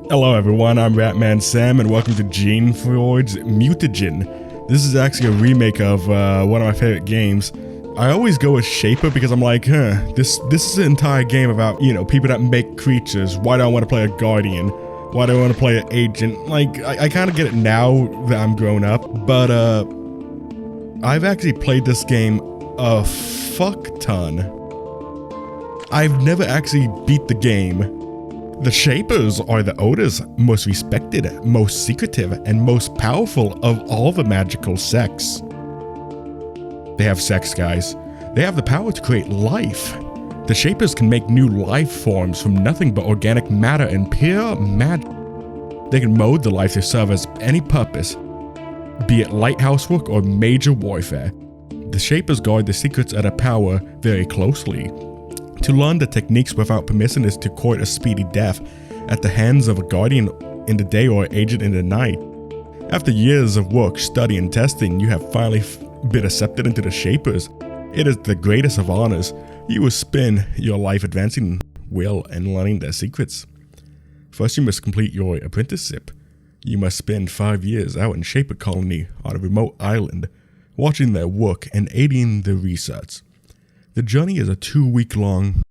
Hello everyone, I'm RatManSam and welcome to Geneforge Mutagen. This is actually a remake of one of my favorite games. I always go with Shaper because I'm like, this is an entire game about, people that make creatures. Why do I want to play a Guardian? Why do I want to play an Agent? Like, I kind of get it now that I'm grown up, but I've actually played this game a fuck ton. I've never actually beat the game. The Shapers are the oldest, most respected, most secretive, and most powerful of all the magical sects. They have sex, guys. They have the power to create life. The Shapers can make new life forms from nothing but organic matter and pure magic. They can mold the life to serve as any purpose, be it lighthouse work or major warfare. The Shapers guard the secrets of their power very closely. To learn the techniques without permission is to court a speedy death at the hands of a guardian in the day or agent in the night. After years of work, study, and testing, you have finally been accepted into the Shapers. It is the greatest of honors. You will spend your life advancing will and learning their secrets. First, you must complete your apprenticeship. You must spend 5 years out in Shaper colony on a remote island, watching their work and aiding the research. The journey is 2 weeks long.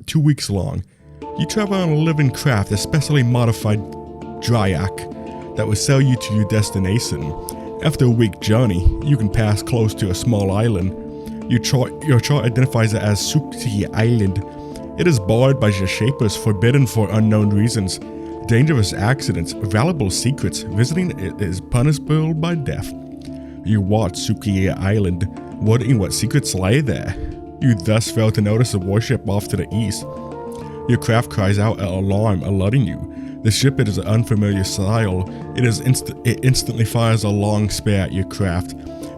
You travel on a living craft, a specially modified Dryak that will sail you to your destination. After a week journey, you can pass close to a small island. Your chart identifies it as Sukiya Island. It is barred by the Shapers, forbidden for unknown reasons. Dangerous accidents, valuable secrets, visiting it is punishable by death. You watch Sukiya Island, wondering what secrets lay there. You thus fail to notice a warship off to the east. Your craft cries out an alarm, alerting you. The ship is an unfamiliar style. It instantly fires a long spear at your craft.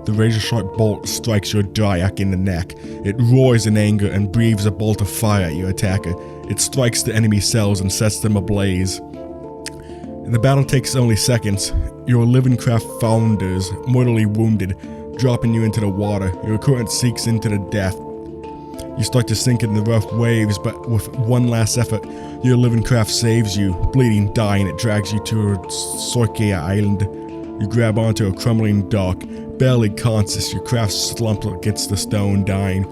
The razor-sharp bolt strikes your Dryak in the neck. It roars in anger and breathes a bolt of fire at your attacker. It strikes the enemy cells and sets them ablaze. The battle takes only seconds. Your living craft founders, mortally wounded, dropping you into the water. Your current sinks into the depth. You start to sink in the rough waves, but with one last effort, your living craft saves you. Bleeding, dying, it drags you towards Sukiya Island. You grab onto a crumbling dock. Barely conscious, your craft slumps against the stone, dying.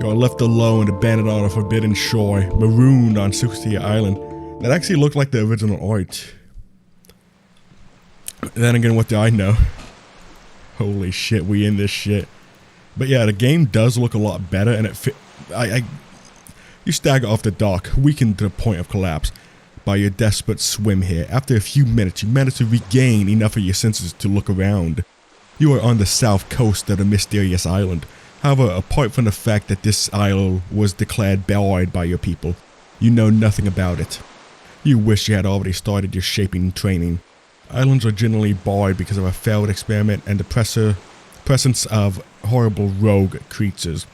You are left alone, abandoned on a forbidden shore, marooned on Sukiya Island. That actually looked like the original art. Then again, what do I know? Holy shit, we in this shit. But yeah, the game does look a lot better, and you stagger off the dock, weakened to the point of collapse by your desperate swim here. After a few minutes, you manage to regain enough of your senses to look around. You are on the south coast of the mysterious island. However, apart from the fact that this isle was declared barred by your people, you know nothing about it. You wish you had already started your shaping training. Islands are generally barred because of a failed experiment and the presence of horrible rogue creatures.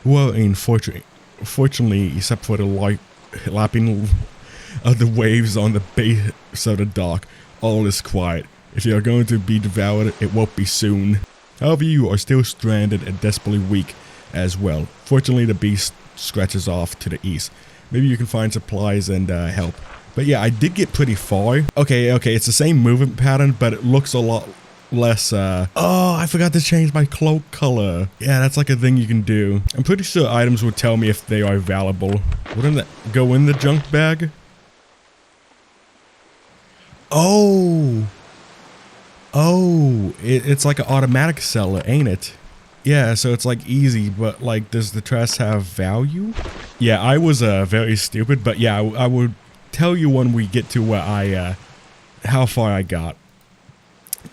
Well, fortunately, except for the lapping of the waves on the base of the dock, all is quiet. If you are going to be devoured, it won't be soon. However, you are still stranded and desperately weak as well. Fortunately, the beast scratches off to the east. Maybe you can find supplies and help. But yeah, I did get pretty far. Okay, it's the same movement pattern, but it looks a lot less, oh, I forgot to change my cloak color. Yeah, that's like a thing you can do. I'm pretty sure items will tell me if they are valuable. Wouldn't that go in the junk bag? Oh, it's like an automatic seller, ain't it? Yeah, so it's like easy, but like, does the trash have value? Yeah, I was very stupid, but yeah, I will tell you when we get to where how far I got.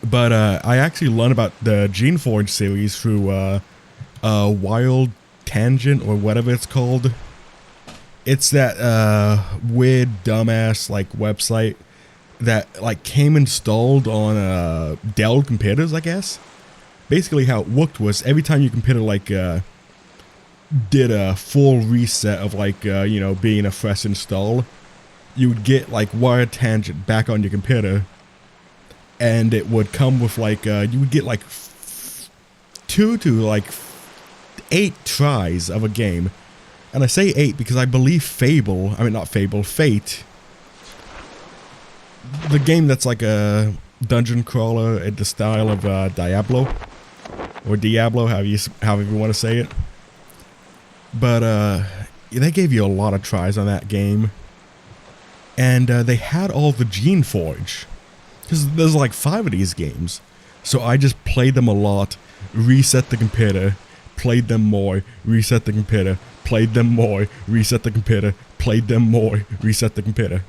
But I actually learned about the Geneforge series through Wild Tangent or whatever it's called. It's that weird dumbass like website that like came installed on Dell computers, I guess. Basically how it worked was every time your computer like did a full reset of like being a fresh install, you would get like Wild Tangent back on your computer. And it would come with like, you would get like 2 to like 8 tries of a game. And I say 8 because I believe Fate the game that's like a dungeon crawler in the style of Diablo. Or Diablo, however you want to say it. But they gave you a lot of tries on that game. And they had all the Geneforge. Because there's like 5 of these games. So I just played them a lot, reset the computer, played them more, reset the computer, played them more, reset the computer, played them more, reset the computer.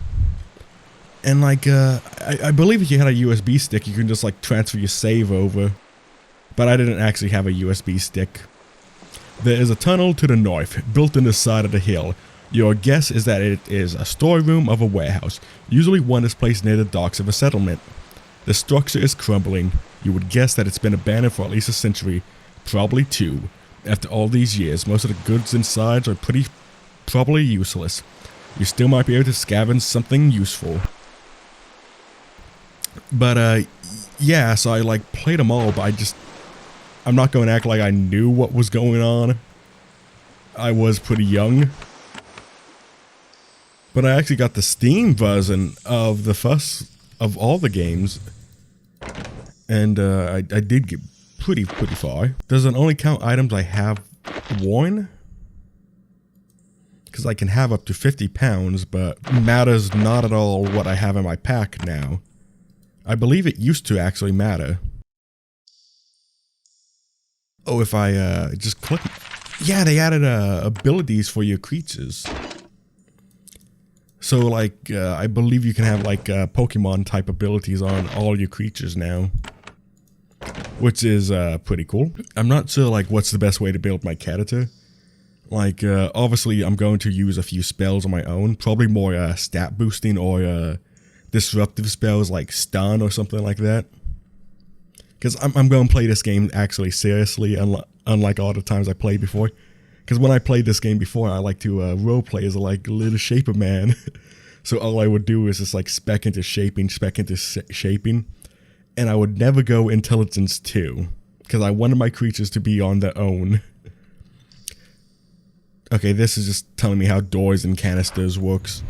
And like, I believe if you had a USB stick, you can just like transfer your save over. But I didn't actually have a USB stick. There is a tunnel to the north, built in the side of the hill. Your guess is that it is a storeroom of a warehouse. Usually one is placed near the docks of a settlement. The structure is crumbling. You would guess that it's been abandoned for at least a century, probably 2. After all these years, most of the goods inside are probably useless. You still might be able to scavenge something useful. But yeah, so I like played them all, but I'm not going to act like I knew what was going on. I was pretty young. But I actually got the Steam version of the first of all the games. And I did get pretty far. Does it only count items I have worn? Because I can have up to 50 pounds, but matters not at all what I have in my pack now. I believe it used to actually matter. Oh, if I just click... Yeah, they added abilities for your creatures. So like, I believe you can have like Pokemon type abilities on all your creatures now. Which is pretty cool. I'm not sure like what's the best way to build my character. Like, obviously I'm going to use a few spells on my own. Probably more stat boosting or disruptive spells like stun or something like that. Because I'm going to play this game actually seriously, unlike all the times I played before. Because when I played this game before, I like to roleplay as a like little shaper man. So all I would do is just like spec into shaping, and I would never go intelligence 2. Because I wanted my creatures to be on their own. Okay, this is just telling me how doors and canisters works.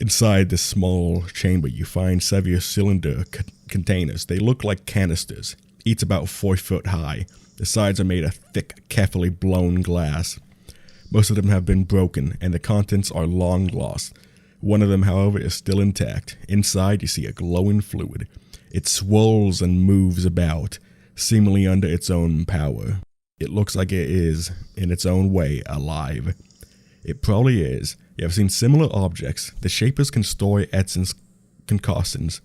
Inside this small chamber, you find several cylinder containers. They look like canisters, each about 4 foot high. The sides are made of thick, carefully blown glass. Most of them have been broken, and the contents are long lost. One of them, however, is still intact. Inside, you see a glowing fluid. It swirls and moves about, seemingly under its own power. It looks like it is, in its own way, alive. It probably is. You have seen similar objects. The shapers can store essence concoctions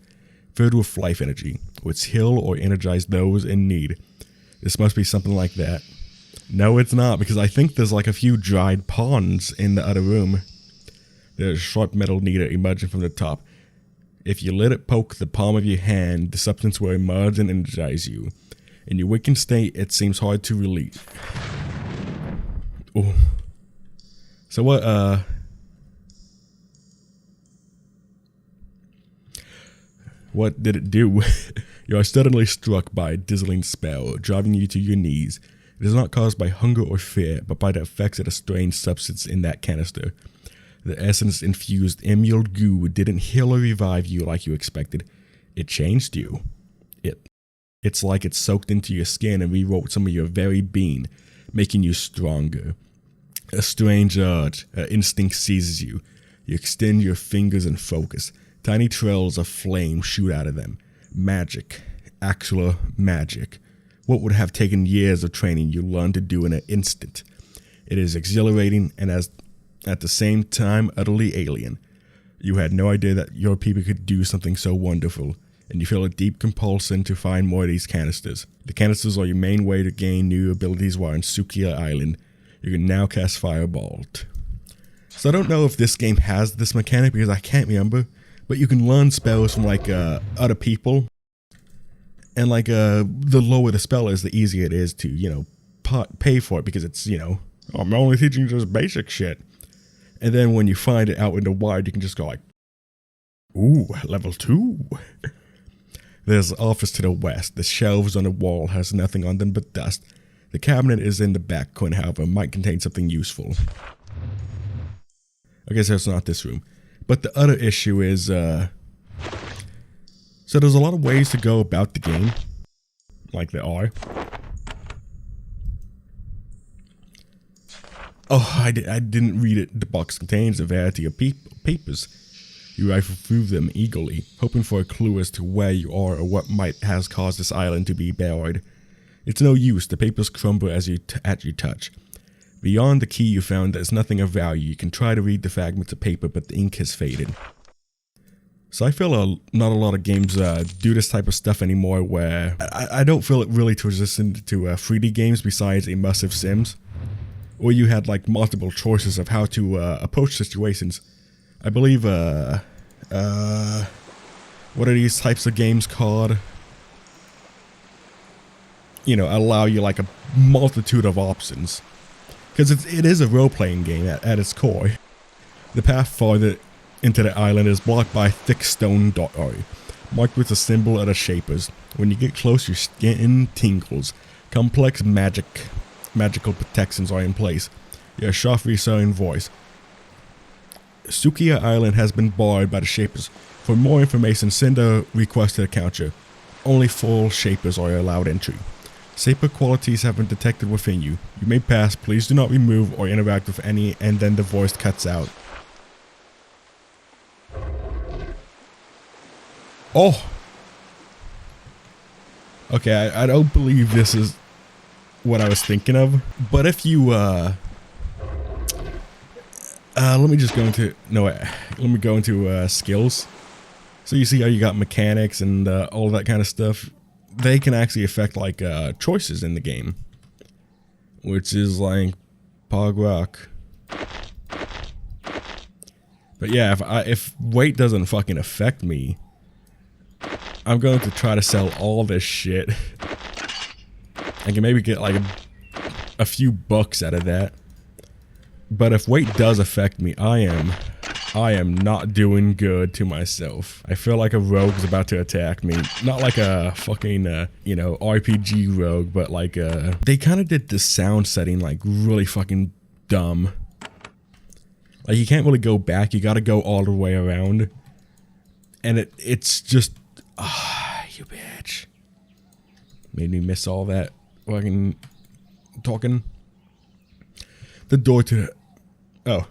filled with life energy, which heal or energize those in need. This must be something like that. No, it's not, because I think there's like a few dried ponds in the other room. There's a sharp metal needle emerging from the top. If you let it poke the palm of your hand, the substance will emerge and energize you. In your weakened state, it seems hard to release. Oh. So what did it do? You are suddenly struck by a dizzying spell, driving you to your knees. It is not caused by hunger or fear, but by the effects of a strange substance in that canister. The essence-infused emerald goo didn't heal or revive you like you expected. It changed you. It's like it soaked into your skin and rewrote some of your very being, making you stronger. A strange urge, an instinct seizes you. You extend your fingers and focus. Tiny trails of flame shoot out of them. Magic. Actual magic. What would have taken years of training you learn to do in an instant. It is exhilarating and at the same time utterly alien. You had no idea that your people could do something so wonderful, and you feel a deep compulsion to find more of these canisters. The canisters are your main way to gain new abilities while on Sukiya Island. You can now cast Fireball. So I don't know if this game has this mechanic because I can't remember, but you can learn spells from like other people. And like the lower the spell is, the easier it is to, you know, pay for it because it's, you know, I'm only teaching just basic shit. And then when you find it out in the wild, you can just go like, ooh, level 2. There's an office to the west. The shelves on the wall has nothing on them but dust. The cabinet is in the back corner, however, might contain something useful. Okay, so it's not this room. But the other issue is, so there's a lot of ways to go about the game, like there are. Oh, I didn't read it. The box contains a variety of papers. You rifle through them eagerly, hoping for a clue as to where you are or what might has caused this island to be buried. It's no use, the papers crumble as you touch. Beyond the key you found, there's nothing of value. You can try to read the fragments of paper, but the ink has faded. So I feel not a lot of games do this type of stuff anymore, where I don't feel it really resistant to 3D games besides immersive sims, where you had like multiple choices of how to approach situations. I believe, what are these types of games called? You know, allow you like a multitude of options. Because it is a role-playing game at its core. The path farther into the island is blocked by a thick stone doorway, marked with a symbol of the Shapers. When you get close, your skin tingles. Complex magical protections are in place. Your softly sounding voice. Sukiya Island has been barred by the Shapers. For more information, send a request to the counter. Only full Shapers are allowed entry. Shaper qualities have been detected within you. You may pass, please do not remove or interact with any, and then the voice cuts out. Oh! Okay, I don't believe this is what I was thinking of. But if you, let me just go into, let me go into, skills. So you see how you got mechanics and, all that kind of stuff. They can actually affect like choices in the game, which is like Pog Rock. But yeah, if weight doesn't fucking affect me, I'm going to try to sell all this shit. I can maybe get like a few bucks out of that. But if weight does affect me, I am not doing good to myself. I feel like a rogue is about to attack me. Not like a fucking, you know, RPG rogue, but like, they kind of did the sound setting like really fucking dumb. Like you can't really go back, you gotta go all the way around. And it's just, you bitch. Made me miss all that fucking talking. The door to the, oh.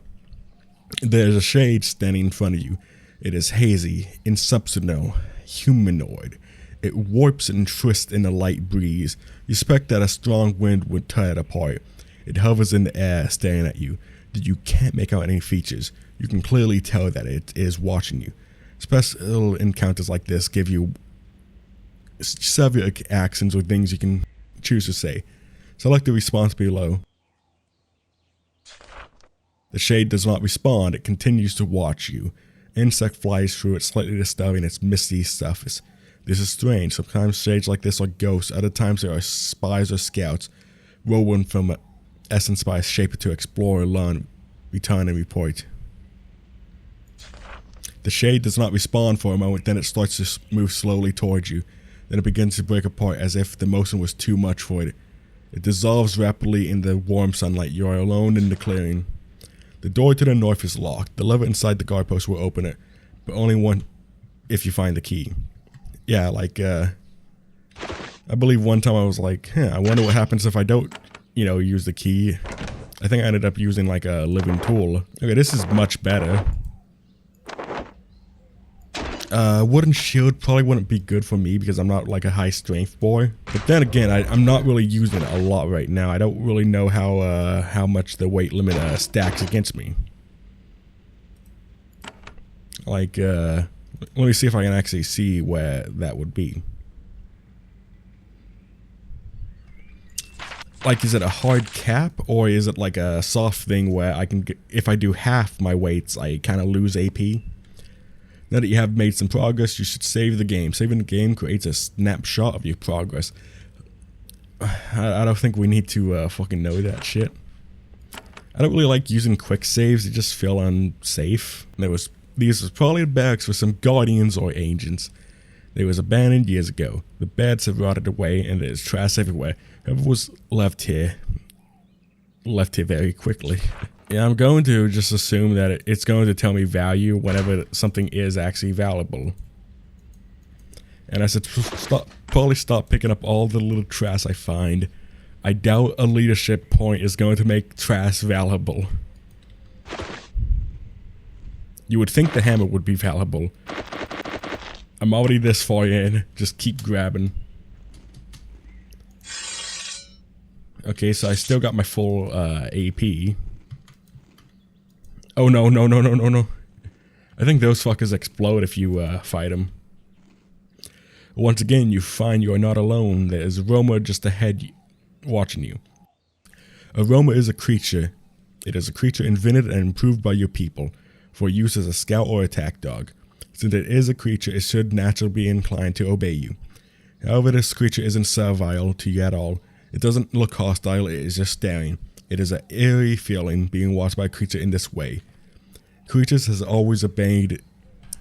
There's a shade standing in front of you. It is hazy, insubstantial, humanoid. It warps and twists in the light breeze. You suspect that a strong wind would tear it apart. It hovers in the air, staring at you. You can't make out any features. You can clearly tell that it is watching you. Special encounters like this give you several actions or things you can choose to say. Select the response below. The shade does not respond, it continues to watch you. Insect flies through it, slightly disturbing its misty surface. This is strange, sometimes shades like this are ghosts, other times they are spies or scouts. Roll one from essence by a shaper to explore, learn, return and report. The shade does not respond for a moment, then it starts to move slowly towards you. Then it begins to break apart as if the motion was too much for it. It dissolves rapidly in the warm sunlight. You are alone in the clearing. The door to the north is locked. The lever inside the guard post will open it, but only one if you find the key. Yeah, like, I believe one time I was like, I wonder what happens if I don't, you know, use the key. I think I ended up using like a living tool. Okay, this is much better. Wooden shield probably wouldn't be good for me because I'm not like a high strength boy. But then again, I'm not really using it a lot right now. I don't really know how much the weight limit stacks against me. Like, let me see if I can actually see where that would be. Like, is it a hard cap or is it like a soft thing where I can get, if I do half my weights, I kind of lose AP? Now that you have made some progress, you should save the game. Saving the game creates a snapshot of your progress. I don't think we need to fucking know that shit. I don't really like using quick saves, they just feel unsafe. These was probably the barracks for some guardians or agents. They was abandoned years ago. The beds have rotted away and there's trash everywhere. Whoever was left here very quickly. Yeah, I'm going to just assume that it's going to tell me value whenever something is actually valuable. And I said, probably stop picking up all the little trash I find. I doubt a leadership point is going to make trash valuable. You would think the hammer would be valuable. I'm already this far in. Just keep grabbing. Okay, so I still got my full AP. Oh no, no, no, no, no, no. I think those fuckers explode if you fight them. Once again, you find you are not alone. There is Roma just ahead watching you. A Roma is a creature. It is a creature invented and improved by your people for use as a scout or attack dog. Since it is a creature, it should naturally be inclined to obey you. However, this creature isn't servile to you at all. It doesn't look hostile, it is just staring. It is an eerie feeling being watched by a creature in this way. Creatures has always obeyed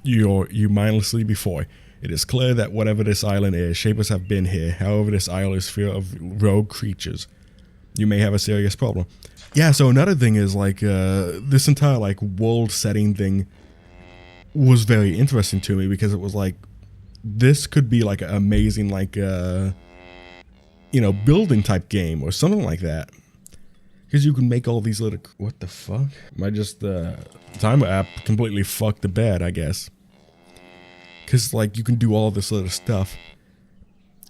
you mindlessly before. It is clear that whatever this island is, Shapers have been here. However, this island is full of rogue creatures. You may have a serious problem. Yeah, so another thing is like this entire like world setting thing was very interesting to me because it was like this could be like an amazing like you know, building type game or something like that. Because you can make all these little... What the fuck? Am I just... timer app completely fucked the bed, I guess. Because, like, you can do all this little stuff.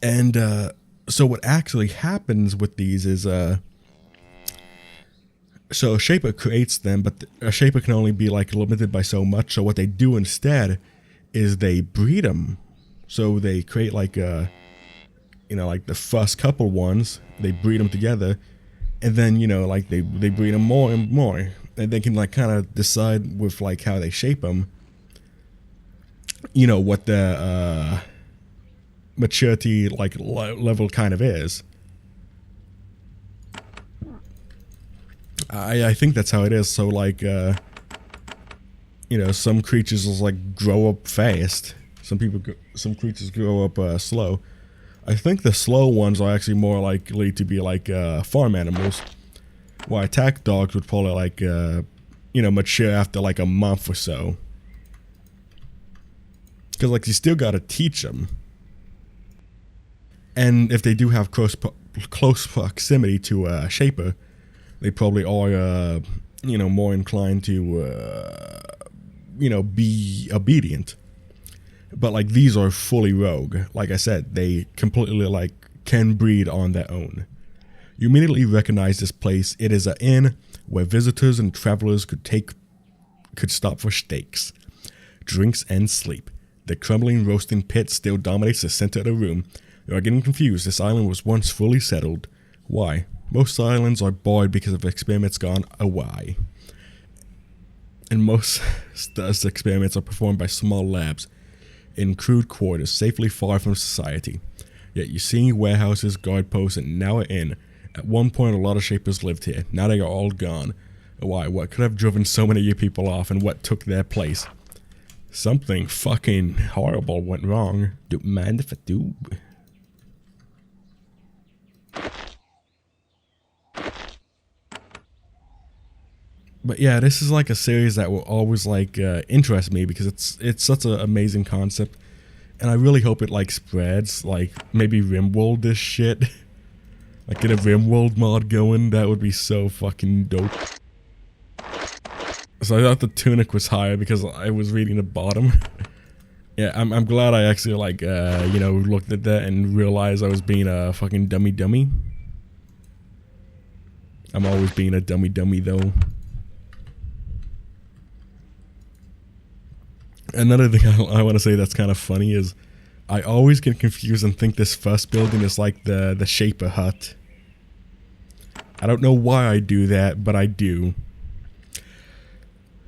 And, so what actually happens with these is, so a Shaper creates them, but a Shaper can only be, like, limited by so much. So what they do instead is they breed them. So they create, like, you know, like the first couple ones, they breed them together. And then, you know, like they breed them more and more. And they can, like, kind of decide with, like, how they shape them. You know, what the maturity, like, level kind of is. I think that's how it is. So, like, you know, some creatures will, like, grow up fast. Some creatures grow up slow. I think the slow ones are actually more likely to be like farm animals, while attack dogs would probably like you know, mature after like a month or so. Because like you still gotta teach them, and if they do have close proximity to a Shaper, they probably are you know, more inclined to you know, be obedient. But like these are fully rogue. Like I said, they completely like can breed on their own. You immediately recognize this place. It is an inn where visitors and travelers could stop for steaks, drinks, and sleep. The crumbling roasting pit still dominates the center of the room. You are getting confused. This island was once fully settled. Why? Most islands are barred because of experiments gone awry. And most experiments are performed by small labs in crude quarters, safely far from society. Yet you see warehouses, guard posts, and now an inn. At one point, a lot of Shapers lived here. Now they are all gone. Why? What could have driven so many of you people off, and what took their place? Something fucking horrible went wrong. Don't mind if I do. But yeah, this is like a series that will always like interest me because it's such an amazing concept, and I really hope it like spreads. Like maybe RimWorld this shit, like get a RimWorld mod going. That would be so fucking dope. So I thought the tunic was higher because I was reading the bottom. Yeah, I'm glad I actually like you know, looked at that and realized I was being a fucking dummy. I'm always being a dummy though. Another thing I want to say that's kind of funny is I always get confused and think this first building is like the Shaper hut. I don't know why I do that, but I do.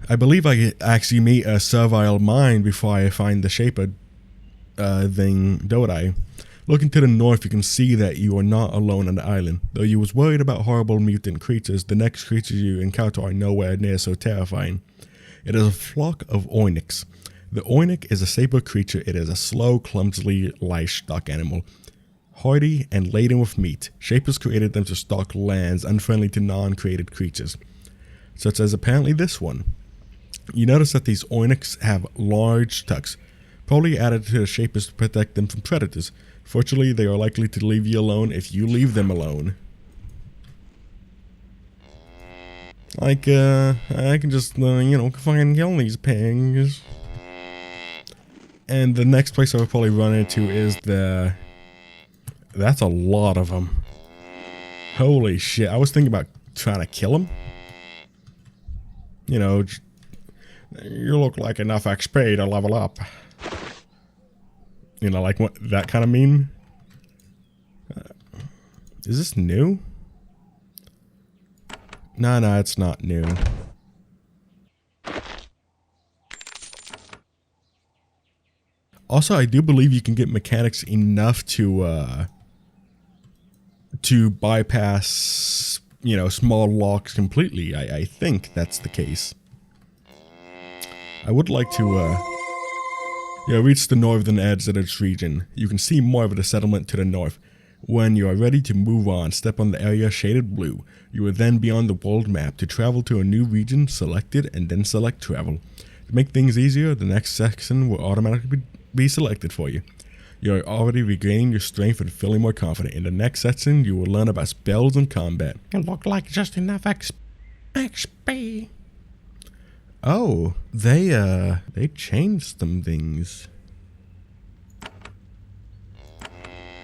I believe I actually meet a servile mind before I find the Shaper thing, don't I? Looking to the north, you can see that you are not alone on the island. Though you was worried about horrible mutant creatures, the next creatures you encounter are nowhere near so terrifying. It is a flock of Oinix. The Oinix is a saber creature. It is a slow, clumsily livestock animal, hardy and laden with meat. Shapers created them to stalk lands unfriendly to non-created creatures. such as apparently this one. You notice that these Oinix have large tucks, probably added to the shapers to protect them from predators. Fortunately, they are likely to leave you alone if you leave them alone. Like, I can just, you know, fucking kill these pigs. And the next place I'll probably run into is the... That's a lot of them. Holy shit, I was thinking about trying to kill them. You know, you look like enough XP to level up. You know, like what, that kind of meme? Is this new? No, it's not new. Also, I do believe you can get mechanics enough to bypass, you know, small locks completely. I think that's the case. I would like to, reach the northern edge of this region. You can see more of the settlement to the north. When you are ready to move on, step on the area shaded blue. You will then be on the world map. To travel to a new region, select it, and then select travel. To make things easier, the next section will automatically be selected for you. You are already regaining your strength and feeling more confident. In the next section, you will learn about spells and combat. You look like just enough XP. Oh, they changed some things.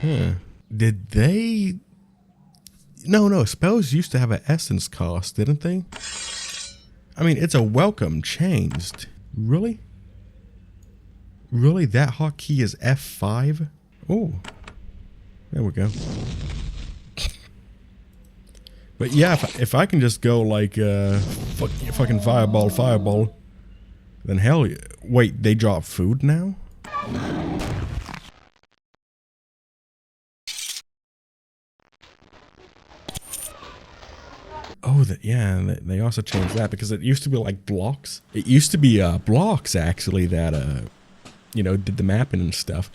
Huh. Did they... No, spells used to have an essence cost, didn't they? I mean, it's a welcome changed. Really? Really? That hotkey is F5? Oh. There we go. But yeah, if I can just go like, fucking fireball, then hell yeah. Wait, they drop food now? Oh, they also changed that because it used to be like blocks. It used to be blocks actually that you know, did the mapping and stuff.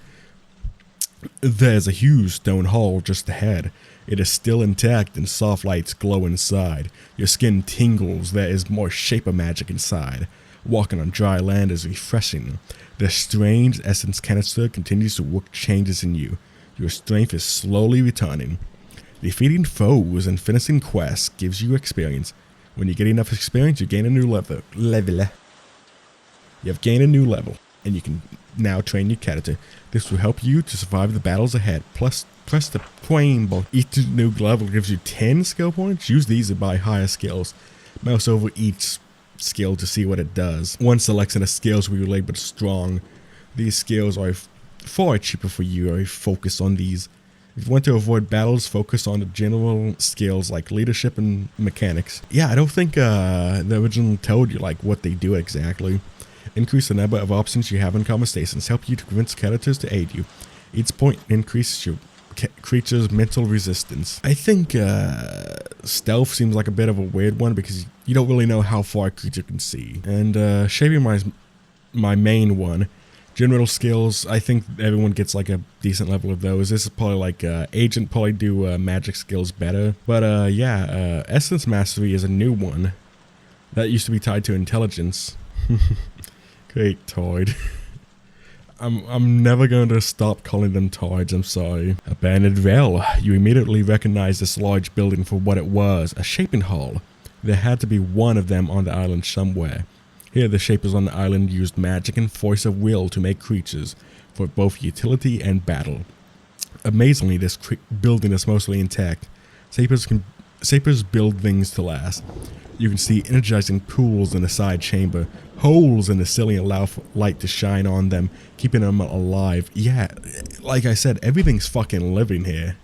There's a huge stone hall just ahead. It is still intact and soft lights glow inside. Your skin tingles. There is more shaper magic inside. Walking on dry land is refreshing. The strange essence canister continues to work changes in you. Your strength is slowly returning. Defeating foes and finishing quests gives you experience. When you get enough experience, you gain a new level. You have gained a new level, and you can now train your character. This will help you to survive the battles ahead. Plus, press the point button. Each new level gives you 10 skill points. Use these to buy higher skills. Mouse over each skill to see what it does. One selection of skills will be labeled strong. These skills are far cheaper for you if you focus on these. If you want to avoid battles, focus on the general skills like leadership and mechanics. Yeah, I don't think the original told you like what they do exactly. Increase the number of options you have in conversations. Help you to convince characters to aid you. Each point increases your creature's mental resistance. I think stealth seems like a bit of a weird one because you don't really know how far a creature can see. And shaping my main one. General skills, I think everyone gets like a decent level of those. This is probably like agent probably do magic skills better. But essence mastery is a new one. That used to be tied to intelligence. Great Toid. I'm never going to stop calling them Toids, I'm sorry. Abandoned Vale. You immediately recognize this large building for what it was, a shaping hall. There had to be one of them on the island somewhere. Here, the shapers on the island used magic and force of will to make creatures for both utility and battle. Amazingly, this building is mostly intact. Shapers build things to last. You can see energizing pools in the side chamber. Holes in the ceiling allow for light to shine on them, keeping them alive. Yeah, like I said, everything's fucking living here.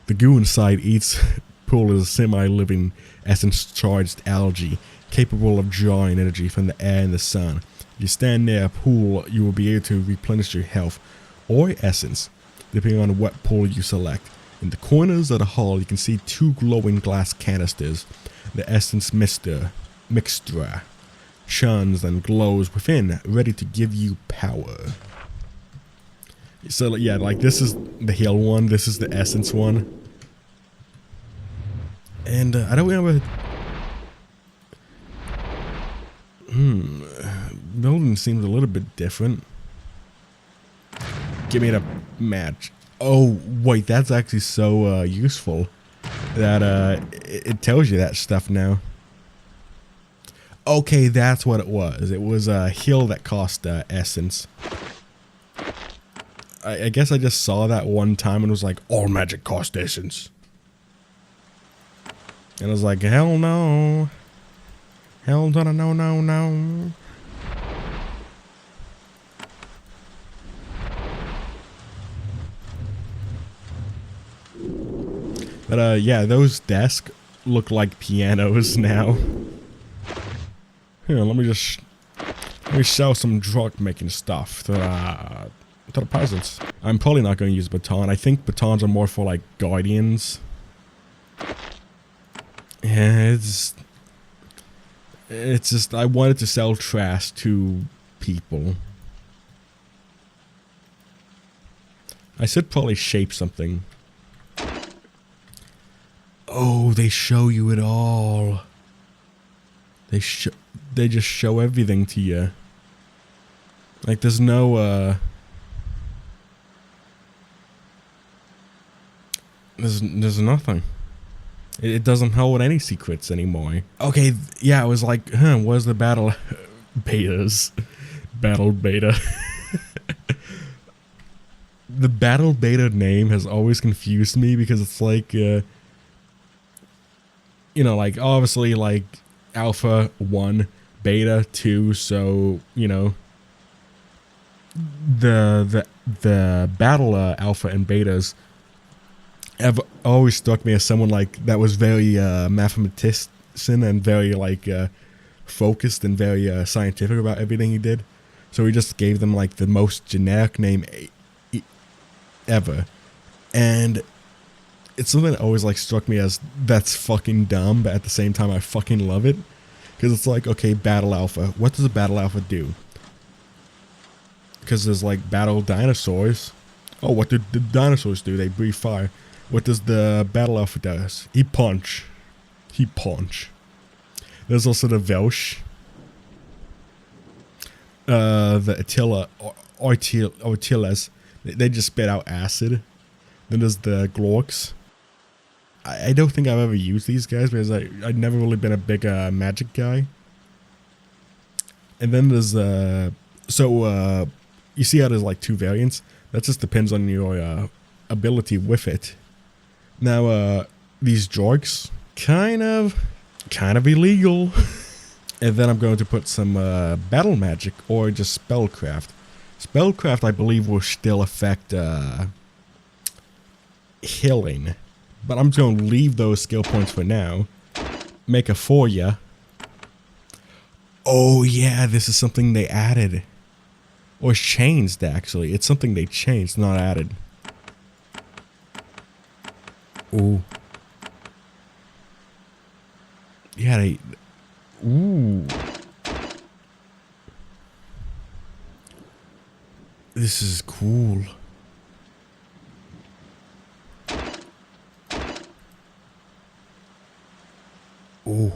The goo inside each pool is semi-living, essence-charged algae, capable of drawing energy from the air and the sun. If you stand near a pool, you will be able to replenish your health or essence, depending on what pool you select. In the corners of the hall, you can see two glowing glass canisters. The essence mixture shuns and glows within, ready to give you power. So yeah, like this is the heal one, this is the essence one. And I don't remember... Building seems a little bit different. Give me the match. Oh, wait, that's actually so useful that it tells you that stuff now. Okay, that's what it was. It was a hill that cost essence. I guess I just saw that one time and was like, all magic cost essence. And I was like, hell no. Hell to the no, no, no. But yeah, those desks look like pianos now. Here, let me sell some drug making stuff to the peasants. I'm probably not going to use baton. I think batons are more for like guardians. Yeah, it's just I wanted to sell trash to people. I should probably shape something. Oh, they show you it all. They just show everything to you. Like there's no there's nothing. It doesn't hold any secrets anymore. Okay, yeah, it was like, where's the battle betas? Battle beta. The battle beta name has always confused me because it's like, you know, like obviously like alpha 1, beta 2, so, you know, the battle alpha and betas have always struck me as someone like that was very mathematician and very like focused and very scientific about everything he did. So he just gave them like the most generic name ever. And it's something that always like struck me as that's fucking dumb, but at the same time I fucking love it. Because it's like, okay, battle alpha. What does a battle alpha do? Because there's like battle dinosaurs. Oh, what did the dinosaurs do? They breathe fire. What does the battle alpha does? He punch. He punch. There's also the Welsh. The Ortilas. They just spit out acid. Then there's the Glorks. I don't think I've ever used these guys because I've never really been a big magic guy. And then there's you see how there's like 2 variants? That just depends on your ability with it. Now these jorks kind of illegal. And then I'm going to put some battle magic or just spellcraft. Spellcraft I believe will still affect healing. But I'm just going to leave those skill points for now. Make a for ya. Oh yeah, this is something they added. Or changed actually. It's something they changed, not added. Ooh. Yeah, they... Ooh. This is cool. Oh.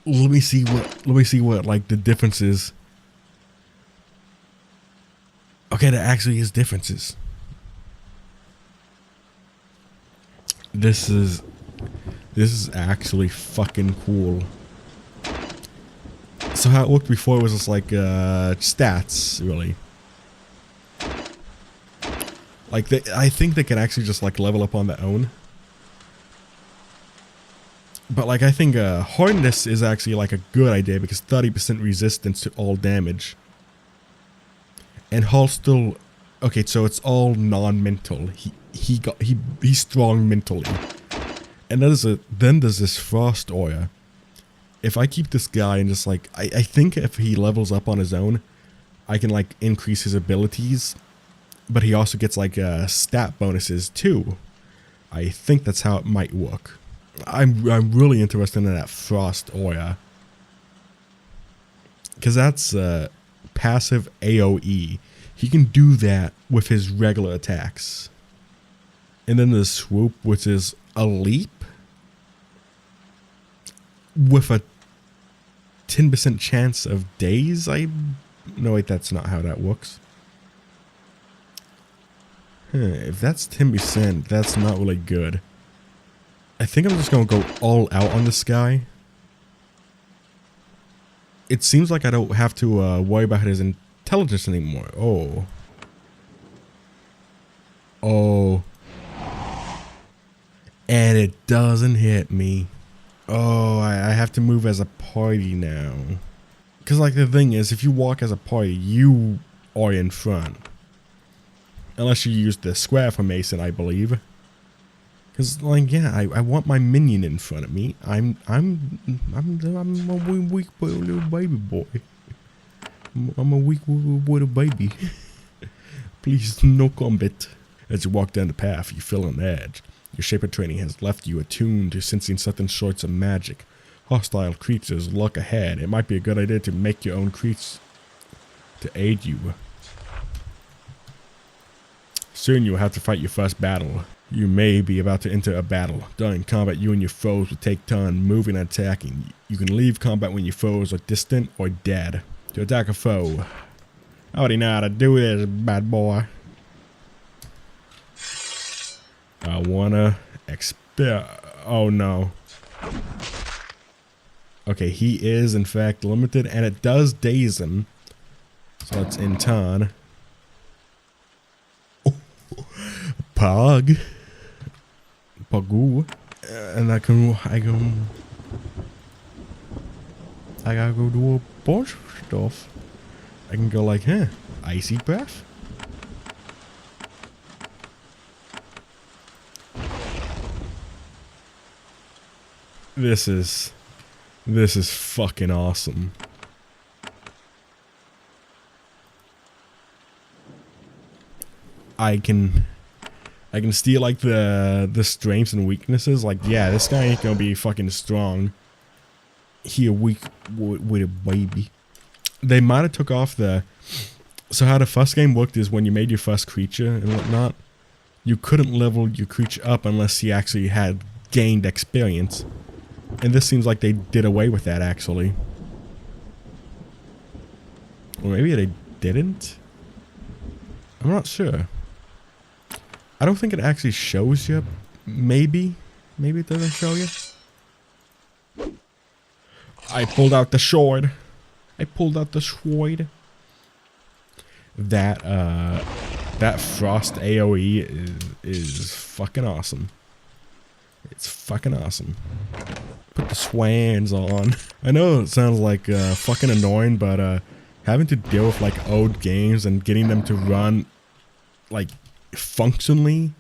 Let me see what like the difference is. Okay, there actually is differences. This is actually fucking cool. So how it looked before was just like stats, really. Like I think they can actually just like level up on their own. But like I think hardness is actually like a good idea because 30% resistance to all damage. And Hall still okay, so it's all non-mental. He's strong mentally. And then there's this frost aura. If I keep this guy and just like I think if he levels up on his own, I can like increase his abilities, but he also gets like stat bonuses too. I think that's how it might work. I'm really interested in that frost aura. Cause that's passive AoE. He can do that with his regular attacks. And then the swoop, which is a leap. with a 10% chance of days. No, wait, that's not how that works. If that's 10%, that's not really good. I think I'm just gonna go all out on this guy. It seems like I don't have to worry about his intelligence anymore. Oh. Oh. And it doesn't hit me. Oh, I have to move as a party now. Because, like, the thing is, if you walk as a party, you are in front. Unless you use the square formation, I believe. Because, like, yeah, I want my minion in front of me. I'm a weak little baby boy. I'm a weak little baby. Please, no combat. As you walk down the path, you feel an edge. Your shaper training has left you attuned to sensing certain sorts of magic. Hostile creatures lurk ahead. It might be a good idea to make your own creatures to aid you. Soon you will have to fight your first battle. You may be about to enter a battle. During combat, you and your foes will take turns moving and attacking. You can leave combat when your foes are distant or dead. To attack a foe. I already know how to do this, bad boy. I wanna oh no. Okay, he is in fact limited, and it does daze him. So let's in turn. Pog. Pogoo. And I gotta go do a bunch of stuff. I can go like, icy breath. This is fucking awesome. I can steal like the strengths and weaknesses. Like, yeah, this guy ain't gonna be fucking strong. He a weak with a baby. They might have took off the. So how the first game worked is when you made your first creature and whatnot, you couldn't level your creature up unless he actually had gained experience. And this seems like they did away with that, actually. Or maybe they didn't? I'm not sure. I don't think it actually shows you. Maybe. Maybe it doesn't show you. I pulled out the sword. I pulled out the sword. That frost AoE is fucking awesome. It's fucking awesome. Put the swans on. I know it sounds like fucking annoying, but having to deal with like old games and getting them to run like functionally,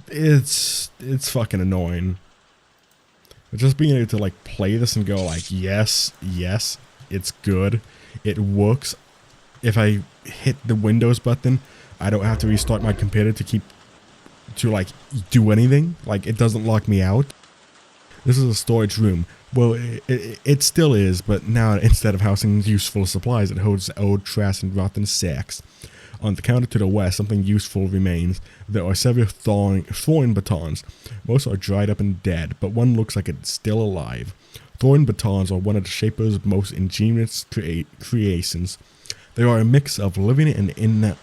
it's fucking annoying. But just being able to like play this and go like, yes, it's good, it works. If I hit the Windows button, I don't have to restart my computer to like do anything. Like, it doesn't lock me out. This is a storage room. Well, it still is, but now instead of housing useful supplies, it holds old trash and rotten sacks. On the counter to the west, something useful remains. There are several thorn batons. Most are dried up and dead, but one looks like it's still alive. Thorn batons are one of the Shaper's most ingenious creations. They are a mix of living and inert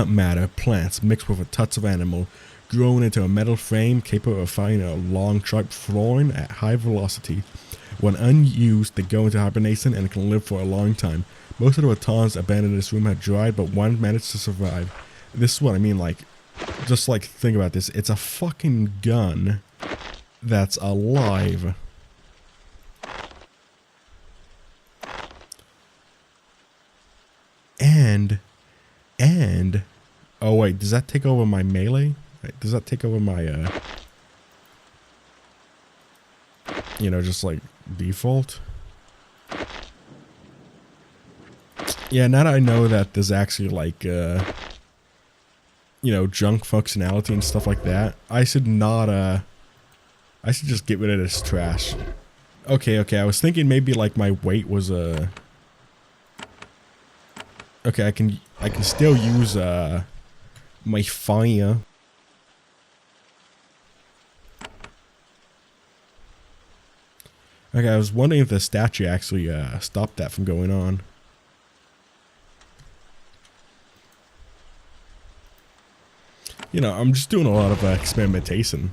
matter, plants mixed with a touch of animal, grown into a metal frame capable of firing a long, sharp thorn at high velocity. When unused, they go into hibernation and can live for a long time. Most of the batons abandoned in this room had dried, but one managed to survive. This is what I mean, like, just like, think about this. It's a fucking gun that's alive. And, oh wait, does that take over my melee? Does that take over my, you know, just like default? Yeah, now that I know that there's actually like, you know, junk functionality and stuff like that, I should not, I should just get rid of this trash. Okay, I was thinking maybe like my weight was, okay, I can still use, my fire. Okay, I was wondering if the statue actually stopped that from going on. You know, I'm just doing a lot of experimentation.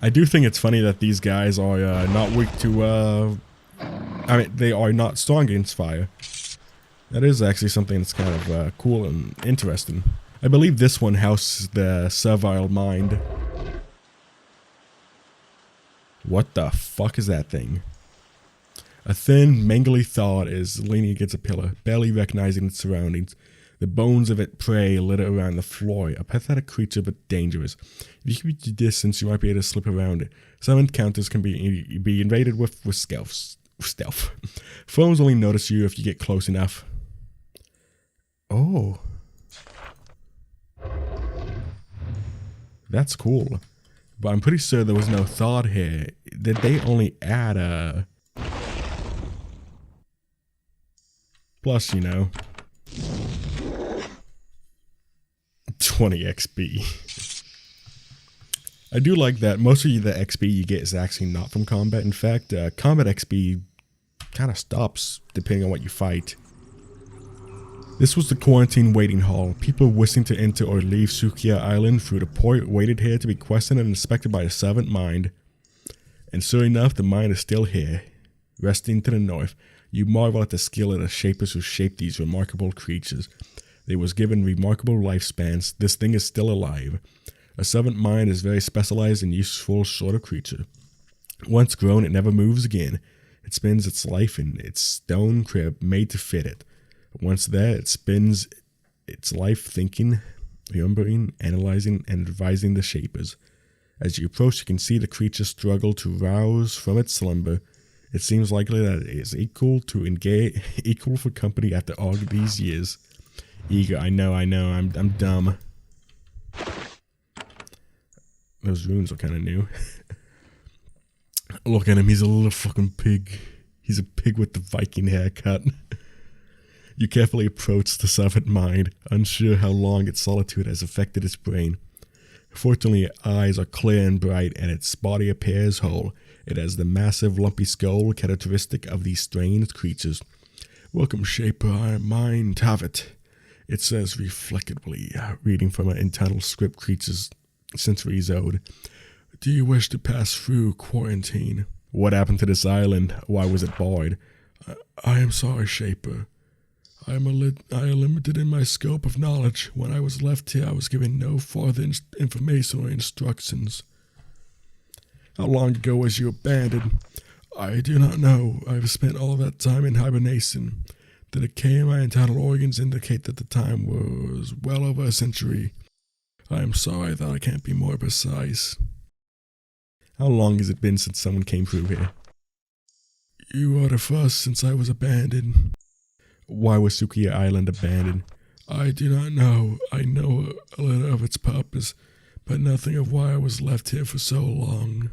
I do think it's funny that these guys are not weak to, I mean, they are not strong against fire. That is actually something that's kind of cool and interesting. I believe this one houses the servile mind. What the fuck is that thing? A thin, mangly thought is leaning against a pillar, barely recognizing its surroundings. The bones of its prey litter around the floor, a pathetic creature but dangerous. If you keep your distance, you might be able to slip around it. Some encounters can be invaded with stealth. Foes only notice you if you get close enough. Oh. That's cool. But I'm pretty sure there was no thought here. Did they only add a... Plus, you know... 20 XP. I do like that most of the XP you get is actually not from combat. In fact, combat XP kind of stops depending on what you fight. This was the quarantine waiting hall. People wishing to enter or leave Sukiya Island through the port waited here to be questioned and inspected by the servant mind. And sure enough, the mind is still here, resting to the north. You marvel at the skill of the shapers who shaped these remarkable creatures. They was given remarkable lifespans. This thing is still alive. A servant mind is very specialized and useful sort of creature. Once grown, it never moves again. It spends its life in its stone crib made to fit it. Once there, it spends its life thinking, remembering, analyzing, and advising the shapers. As you approach, you can see the creature struggle to rouse from its slumber. It seems likely that it is equal for company after all these years. Eager, I know, I'm dumb. Those runes are kind of new. Look at him, he's a little fucking pig. He's a pig with the Viking haircut. You carefully approach the servant mind, unsure how long its solitude has affected its brain. Fortunately, its eyes are clear and bright, and its body appears whole. It has the massive, lumpy skull characteristic of these strange creatures. Welcome, Shaper, I mind have it. It says reflectively, reading from an internal script creature's centuries ode. Do you wish to pass through quarantine? What happened to this island? Why was it barred? I am sorry, Shaper. I am limited in my scope of knowledge. When I was left here, I was given no further information or instructions. How long ago was you abandoned? I do not know. I have spent all that time in hibernation. The decay in my internal organs indicate that the time was well over a century. I am sorry that I can't be more precise. How long has it been since someone came through here? You are the first since I was abandoned. Why was Sukiya Island abandoned? I do not know. I know a little of its purpose, but nothing of why I was left here for so long.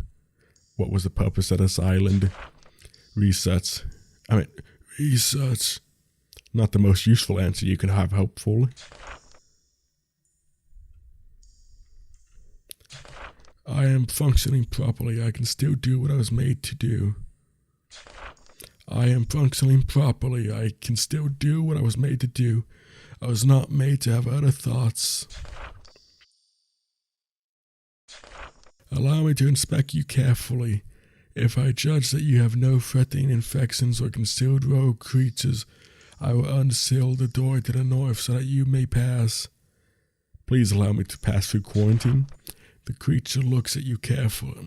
What was the purpose of this island? Research. Research. Not the most useful answer you could have, hopefully. I am functioning properly. I can still do what I was made to do. I am functioning properly. I can still do what I was made to do. I was not made to have other thoughts. Allow me to inspect you carefully. If I judge that you have no threatening infections or concealed rogue creatures, I will unseal the door to the north so that you may pass. Please allow me to pass through quarantine. The creature looks at you carefully.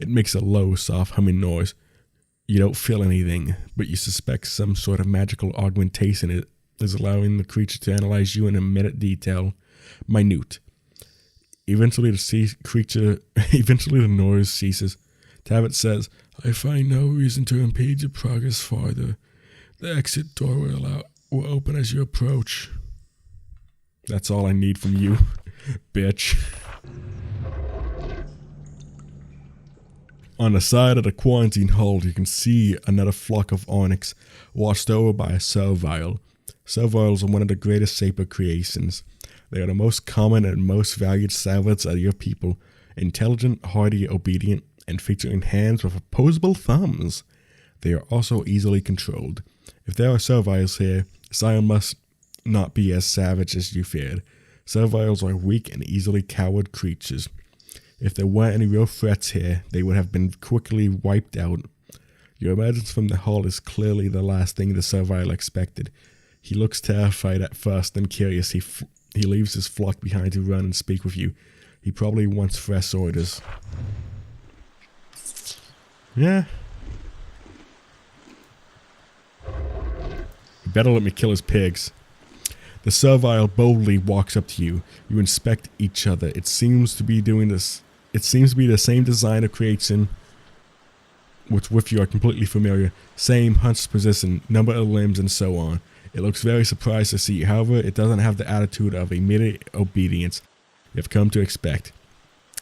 It makes a low, soft humming noise. You don't feel anything, but you suspect some sort of magical augmentation is allowing the creature to analyze you in a minute detail. Minute. Eventually the noise ceases. Tablet says, I find no reason to impede your progress farther. The exit door will open as you approach. That's all I need from you, bitch. On the side of the quarantine hold, you can see another flock of onyx watched over by a servile. Serviles are one of the greatest Shaper creations. They are the most common and most valued servants of your people. Intelligent, hardy, obedient, and featuring hands with opposable thumbs. They are also easily controlled. If there are serviles here, Zion must not be as savage as you feared. Serviles are weak and easily coward creatures. If there weren't any real threats here, they would have been quickly wiped out. Your emergence from the hall is clearly the last thing the servile expected. He looks terrified at first, then curious. He leaves his flock behind to run and speak with you. He probably wants fresh orders. Yeah. You better let me kill his pigs. The servile boldly walks up to you. You inspect each other. It seems to be the same design of creation, which with you are completely familiar. Same hunched position, number of limbs, and so on. It looks very surprised to see you. However, it doesn't have the attitude of immediate obedience you have come to expect.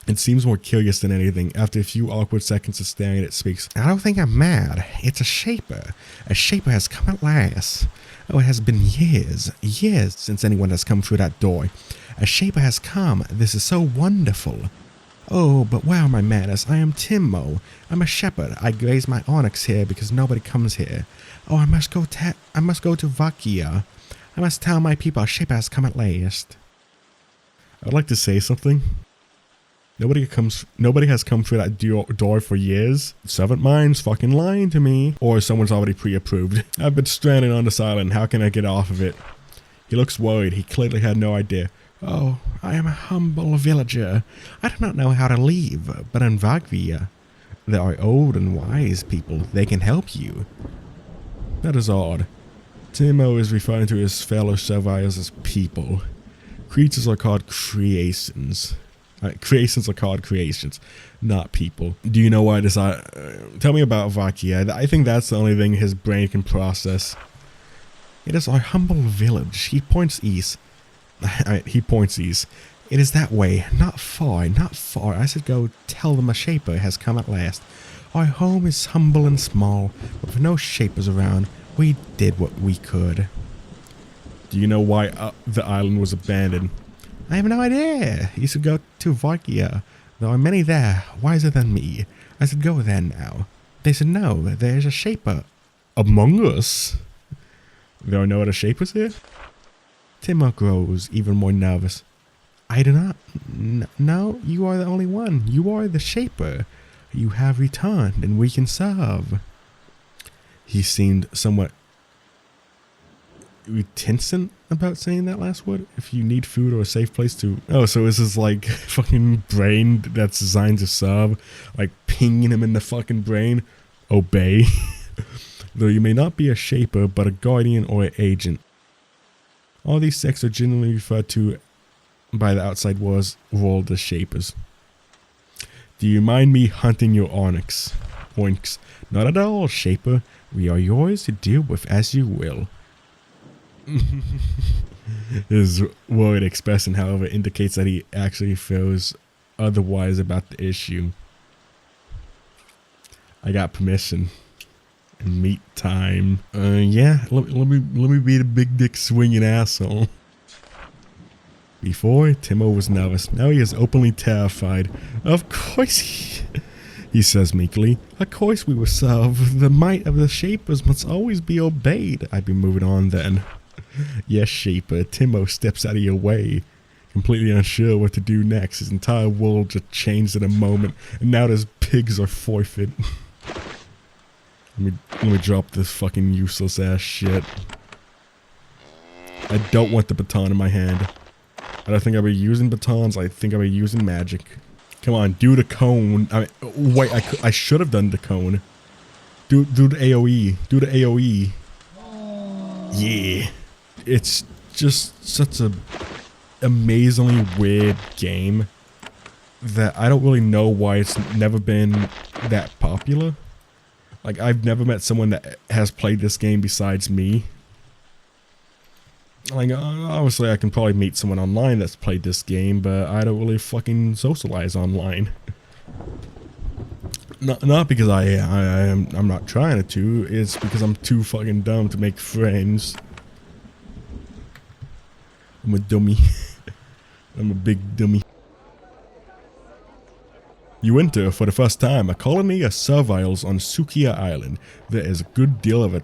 It seems more curious than anything. After a few awkward seconds of staring, it speaks. I don't think I'm mad. It's a Shaper. A Shaper has come at last. Oh, it has been years since anyone has come through that door. A Shaper has come. This is so wonderful. Oh, but where are my manners? I am Timo. I'm a shepherd. I graze my onyx here because nobody comes here. Oh, I must go to Sukiya. I must tell my people a Shaper has come at last. I'd like to say something. Nobody has come through that door for years. Servant Mind's fucking lying to me. Or someone's already pre-approved. I've been stranded on this island. How can I get off of it? He looks worried. He clearly had no idea. Oh, I am a humble villager. I do not know how to leave, but in Sukiya, there are old and wise people. They can help you. That is odd. Timo is referring to his fellow serviles as people. Creatures are called creations. Creations are called creations, not people. Do you know why this? Tell me about Sukiya. I think that's the only thing his brain can process. It is our humble village. He points east. It is that way. Not far. I should go tell them a Shaper has come at last. Our home is humble and small, but with no Shapers around, we did what we could. Do you know why the island was abandoned? I have no idea. You should go to Sukiya. There are many there, wiser than me. I should go there now. They should know there is a Shaper among us. There are no other Shapers here? Timo grows even more nervous. I do not. No, you are the only one. You are the Shaper. You have returned, and we can serve. He seemed somewhat reticent about saying that last word. If you need food or a safe place to... Oh, so is his like fucking brain that's designed to serve, like pinging him in the fucking brain? Obey. Though you may not be a Shaper, but a guardian or an agent. All these sects are generally referred to by the outside world as Shapers. Do you mind me hunting your onyx? Oinks. Not at all, Shaper. We are yours to deal with as you will. His word expression, however, indicates that he actually feels otherwise about the issue. I got permission. And meat time. Yeah, let me be the big dick swinging asshole. Before, Timo was nervous. Now he is openly terrified. Of course he says meekly. Of course we will serve. The might of the Shapers must always be obeyed. I'd be moving on then. Yes, Shaper. Timo steps out of your way. Completely unsure what to do next. His entire world just changed in a moment. And now his pigs are forfeit. Let me drop this fucking useless ass shit. I don't want the baton in my hand. I don't think I'll be using batons. I think I'll be using magic. Come on, do the cone. Wait, I should have done the cone. Do the AoE. Do the AoE. Yeah. It's just such a amazingly weird game that I don't really know why it's never been that popular. Like, I've never met someone that has played this game besides me. Like, obviously I can probably meet someone online that's played this game, but I don't really fucking socialize online. Not because I'm not trying to. It's because I'm too fucking dumb to make friends. I'm a dummy. I'm a big dummy. You enter, for the first time, a colony of serviles on Sukiya Island. There is a good deal of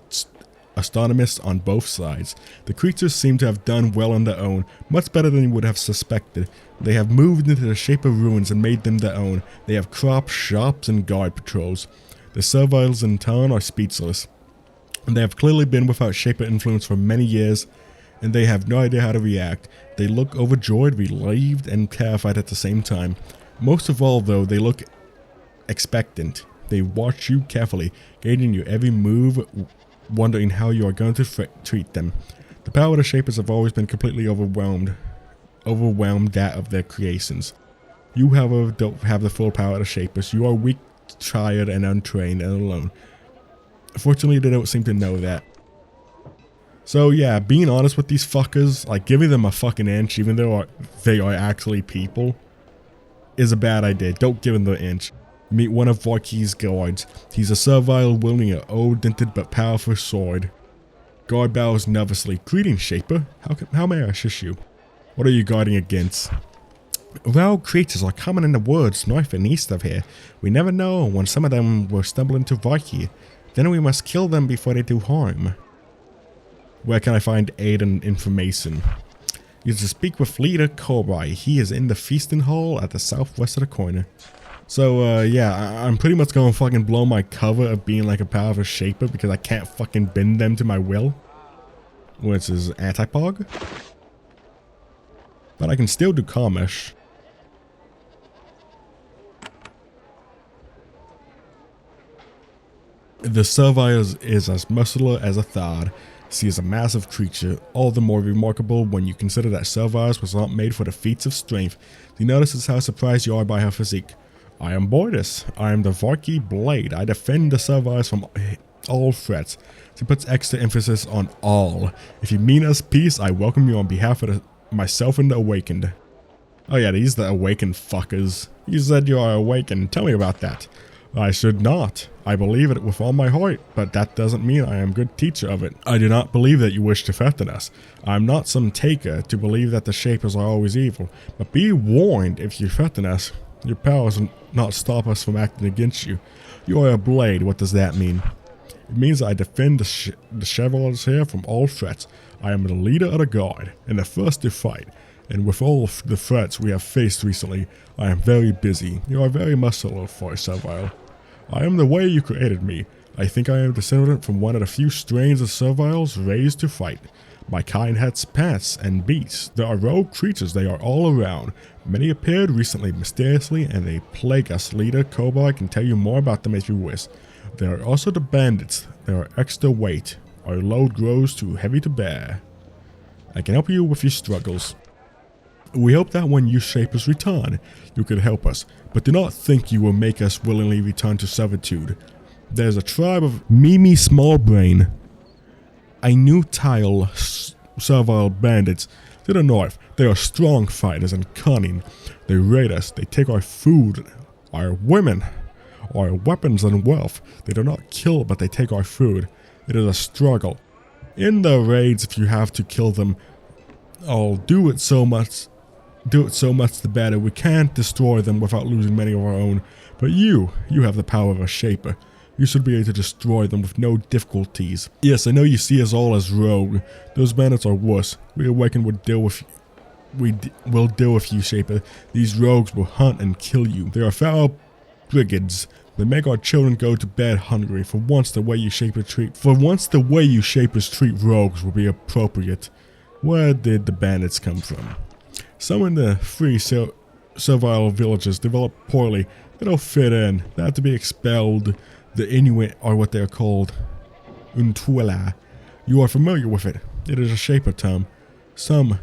astronomers on both sides. The creatures seem to have done well on their own, much better than you would have suspected. They have moved into the shape of ruins and made them their own. They have crops, shops, and guard patrols. The serviles in town are speechless. They have clearly been without shaper influence for many years, and they have no idea how to react. They look overjoyed, relieved, and terrified at the same time. Most of all, though, they look expectant. They watch you carefully, gauging your every move, wondering how you are going to treat them. The power of the Shapers have always been completely overwhelmed that of their creations. You, however, don't have the full power of the Shapers. You are weak, tired, and untrained, and alone. Fortunately, they don't seem to know that. So yeah, being honest with these fuckers, like giving them a fucking inch, even though they are actually people, is a bad idea. Don't give him the inch. Meet one of Vorki's guards. He's a servile wielding an old, dented but powerful sword. Guard bows nervously. Greetings, Shaper. How may I assist you? What are you guarding against? Wild creatures are common in the woods north and east of here. We never know when some of them will stumble into Vorki. Then we must kill them before they do harm. Where can I find aid and information? You have to speak with leader Kobai. He is in the feasting hall at the southwest of the corner. So, yeah, I'm pretty much going to fucking blow my cover of being like a powerful shaper because I can't fucking bend them to my will. Which is anti-pog. But I can still do commerce. The servile is as muscular as a thod. She is a massive creature, all the more remarkable when you consider that Serviles was not made for the feats of strength. She notices how surprised you are by her physique. I am Boydus. I am the Vorki Blade. I defend the Serviles from all threats. She puts extra emphasis on all. If you mean us peace, I welcome you on behalf of myself and the Awakened. Oh yeah, these are the Awakened fuckers. You said you are awakened. Tell me about that. I should not. I believe it with all my heart, but that doesn't mean I am a good teacher of it. I do not believe that you wish to threaten us. I am not some taker to believe that the Shapers are always evil, but be warned, if you threaten us, your powers will not stop us from acting against you. You are a blade. What does that mean? It means I defend the Chevaliers here from all threats. I am the leader of the guard, and the first to fight. And with all the threats we have faced recently, I am very busy. You are very muscular for a servile. I am the way you created me. I think I am descendant from one of the few strains of serviles raised to fight. My kind has pets and beasts. There are rogue creatures, they are all around. Many appeared recently mysteriously, and they plague us. Leader Kobai can tell you more about them if you wish. There are also the bandits. They are extra weight. Our load grows too heavy to bear. I can help you with your struggles. We hope that when you Shapers return, you can help us, but do not think you will make us willingly return to servitude. There's a tribe of Mimi Smallbrain, a new tile servile bandits to the north. They are strong fighters and cunning. They raid us, they take our food, our women, our weapons and wealth. They do not kill, but they take our food. It is a struggle. In the raids, if you have to kill them, I'll do it so much the better. We can't destroy them without losing many of our own. But you have the power of a Shaper. You should be able to destroy them with no difficulties. Yes, I know you see us all as rogue. Those bandits are worse. We Awakened will deal with you, Shaper. These rogues will hunt and kill you. They are foul brigands. They make our children go to bed hungry. For once the way you Shapers treat rogues will be appropriate. Where did the bandits come from? Some in the free servile villages develop poorly. They don't fit in. They have to be expelled. The Inuit are what they are called. Untula. You are familiar with it. It is a Shaper term. Some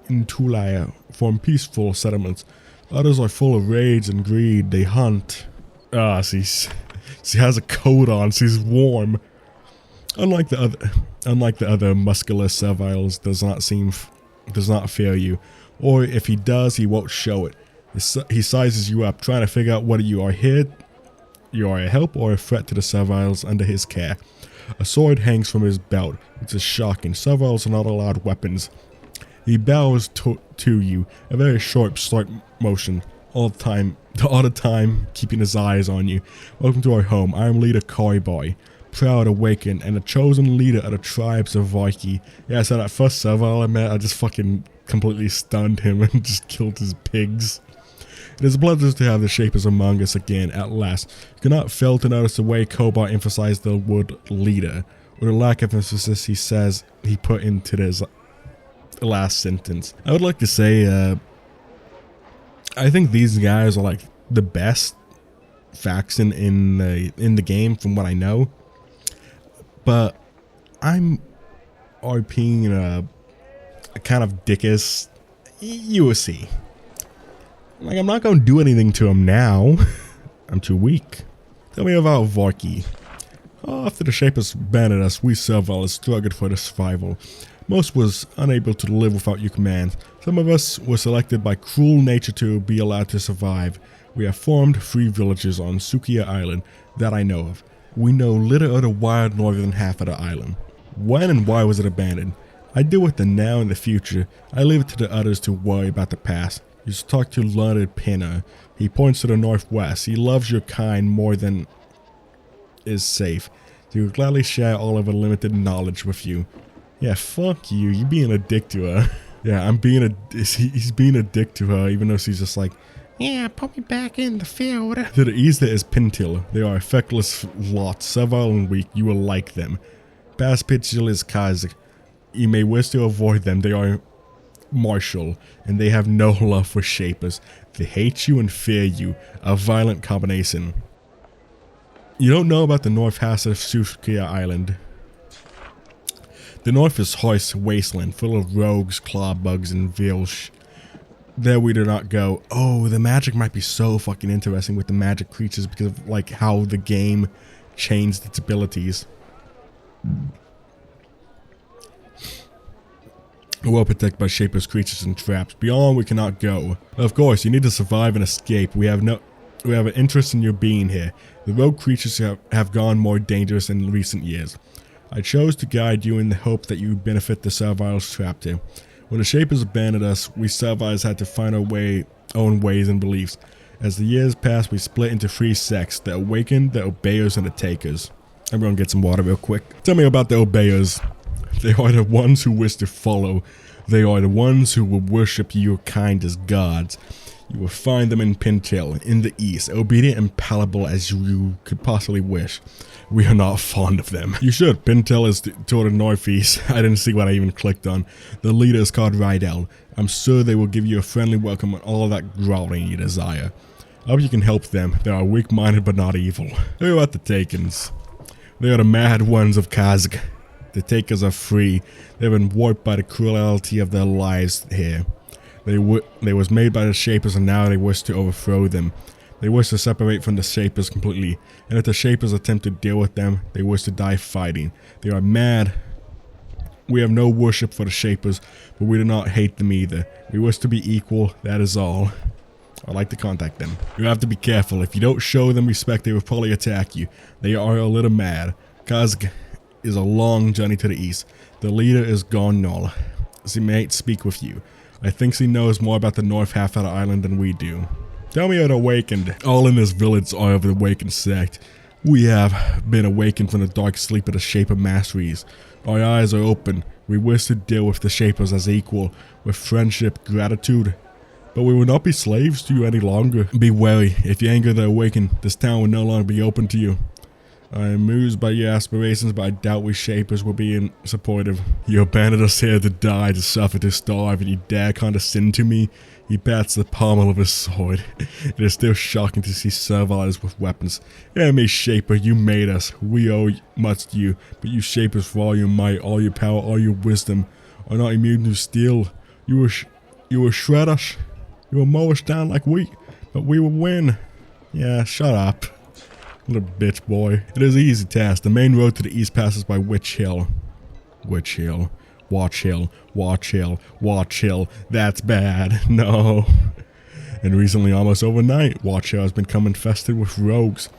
Untula form peaceful settlements. Others are full of rage and greed. They hunt. She has a coat on. She's warm. Unlike the other muscular serviles, does not fear you. Or if he does, he won't show it. He sizes you up, trying to figure out what you are here you are a help or a threat to the Serviles under his care. A sword hangs from his belt, which is shocking. Serviles are not allowed weapons. He bows to you, a very sharp, slight motion, all the time keeping his eyes on you. Welcome to our home. I am leader Cowboy, proud, awakened, and the chosen leader of the tribes of Viking. Yeah, so that first Servile I met, I just fucking completely stunned him and just killed his pigs. It is a pleasure to have the Shapers among us again, at last. You cannot fail to notice the way Cowboy emphasized the word leader, or the lack of emphasis he says he put into this last sentence. I would like to say, I think these guys are like the best faction in the game from what I know. But I'm RPing a kind of dickish. You will see. Like, I'm not going to do anything to him now. I'm too weak. Tell me about Varki. After the Shapers banned us, we Serviles struggled for the survival. Most was unable to live without your commands. Some of us were selected by cruel nature to be allowed to survive. We have formed 3 villages on Sukiya Island that I know of. We know little of the wild northern half of the island. When and why was it abandoned? I deal with the now and the future. I leave it to the others to worry about the past. You should talk to Leonard Pinner. He points to the northwest. He loves your kind more than is safe. He would gladly share all of her limited knowledge with you. Yeah, fuck you. You being a dick to her. Yeah, he's being a dick to her, even though she's just like, yeah, put me back in the field. To the east there is Pintil. They are a feckless lot, servile and weak. You will like them. Past Pintil is Kazakh. You may wish to avoid them. They are martial, and they have no love for Shapers. They hate you and fear you. A violent combination. You don't know about the north half of Sukiya Island. The north is harsh wasteland, full of rogues, claw bugs, and vilsh. There we do not go. Oh, the magic might be so fucking interesting with the magic creatures because of like how the game changed its abilities. Well protected by Shapers, creatures, and traps. Beyond we cannot go. Of course, you need to survive and escape. We have an interest in your being here. The rogue creatures have gone more dangerous in recent years. I chose to guide you in the hope that you benefit the Serviles trapped here. When the Shapers abandoned us, we Serviles had to find our own ways and beliefs. As the years passed, we split into 3 sects: the Awakened, the Obeyers, and the Takers. I'm gonna get some water real quick. Tell me about the Obeyers. They are the ones who wish to follow. They are the ones who will worship your kind as gods. You will find them in Pintil, in the east, obedient and palatable as you could possibly wish. We are not fond of them. You should. Pintil is toward the northeast. I didn't see what I even clicked on. The leader is called Rydell. I'm sure they will give you a friendly welcome and all of that growling you desire. I hope you can help them. They are weak-minded but not evil. Tell you about the Takens. They are the mad ones of Kazakh. The Takers are free. They've been warped by the cruelty of their lives here. They was made by the Shapers, and now they wish to overthrow them. They wish to separate from the Shapers completely, and if the Shapers attempt to deal with them, they wish to die fighting. They are mad. We have no worship for the Shapers, but we do not hate them either. We wish to be equal, that is all. I'd like to contact them. You have to be careful. If you don't show them respect, they will probably attack you. They are a little mad. Kazakh is a long journey to the east. The leader is Gornol. She may speak with you. I think she knows more about the north half of the island than we do. Tell me of the Awakened. All in this village are of the Awakened sect. We have been awakened from the dark sleep of the Shaper Masteries. Our eyes are open. We wish to deal with the Shapers as equal, with friendship, gratitude. But we will not be slaves to you any longer. Be wary. If you anger the Awakened, this town will no longer be open to you. I am amused by your aspirations, but I doubt we Shapers will be supportive. You abandoned us here to die, to suffer, to starve, and you dare condescend to me? He bats the pommel of his sword. It is still shocking to see Serviles with weapons. Hear me, Shaper, you made us. We owe much to you, but you Shapers, for all your might, all your power, all your wisdom, are not immune to steel. You will shred us. You will mow us down like wheat, but we will win. Yeah, shut up. Little bitch boy. It is an easy task. The main road to the east passes by Witch Hill. Witch Hill. Watch Hill. Watch Hill. Watch Hill. That's bad. No. And recently, almost overnight, Watch Hill has become infested with rogues.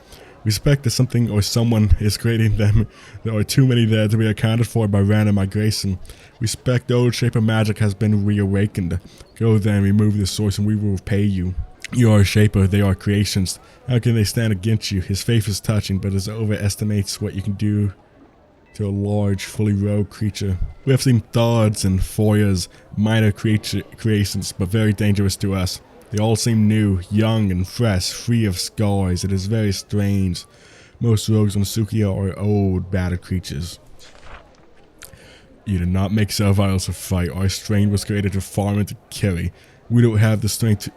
We suspect that something or someone is creating them. There are too many there to be accounted for by random migration. We suspect the old shape of magic has been reawakened. Go then, remove the source, and we will repay you. You are a shaper, they are creations. How can they stand against you? His faith is touching, but it overestimates what you can do to a large, fully robed creature. We have seen thoughts and foyers, minor creations, but very dangerous to us. They all seem new, young and fresh, free of scars. It is very strange. Most rogues on Sukiya are old, battered creatures. You did not make serviles to fight. Our strain was created to farm and to carry. We don't have the strength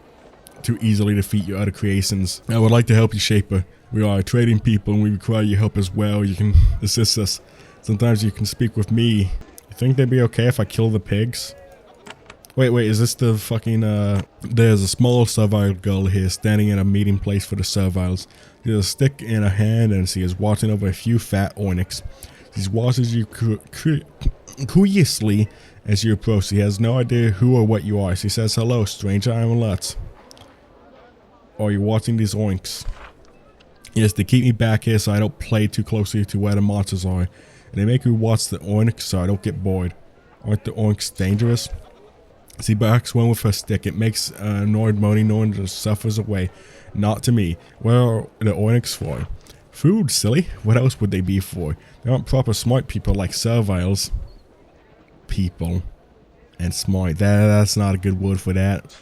to easily defeat your other creations. I would like to help you, Shaper. We are a trading people and we require your help as well. You can assist us. Sometimes you can speak with me. You think they'd be okay if I kill the pigs? Wait, is this the fucking, there's a small servile girl here standing in a meeting place for the serviles. She has a stick in her hand and she is watching over a few fat onyx. She watches you curiously as you approach. She has no idea who or what you are. She says, "Hello, stranger, I am Lutz. Are you watching these oinks?" Yes, they keep me back here so I don't play too closely to where the monsters are. And they make me watch the oinks so I don't get bored. Aren't the oinks dangerous? She backs one with her stick. It makes Nord moaning noise and suffers away. Not to me. What are the oinks for? Food, silly. What else would they be for? They aren't proper smart people like serviles. People. And smart. That's not a good word for that.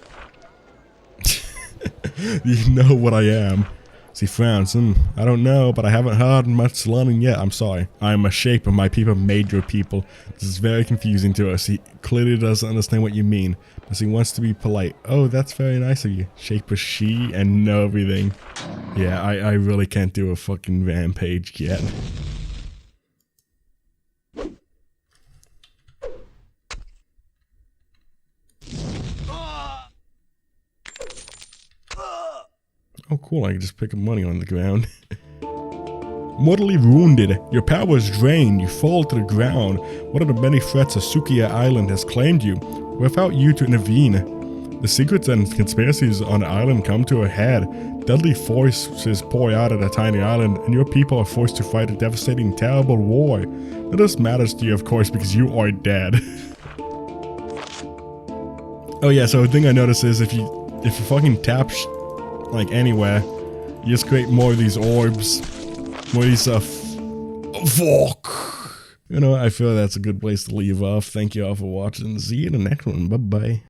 You know what I am. She frowns. I don't know, but I haven't heard much learning yet. I'm sorry. I am a shaper. My people made your people. This is very confusing to us. He clearly doesn't understand what you mean, but he wants to be polite. Oh, that's very nice of you. Shaper she and know everything. Yeah, I really can't do a fucking rampage yet. Oh cool, I can just pick up money on the ground. Mortally wounded. Your power is drained. You fall to the ground. One of the many threats of Sukiya Island has claimed you, without you to intervene. The secrets and conspiracies on the island come to a head. Deadly forces pour out of the tiny island, and your people are forced to fight a devastating, terrible war. None of this matters to you, of course, because you are dead. Oh yeah, so the thing I noticed is if you fucking tap like anywhere, you just create more of these orbs, more of these fuck. You know, I feel that's a good place to leave off. Thank you all for watching. See you in the next one. Bye bye.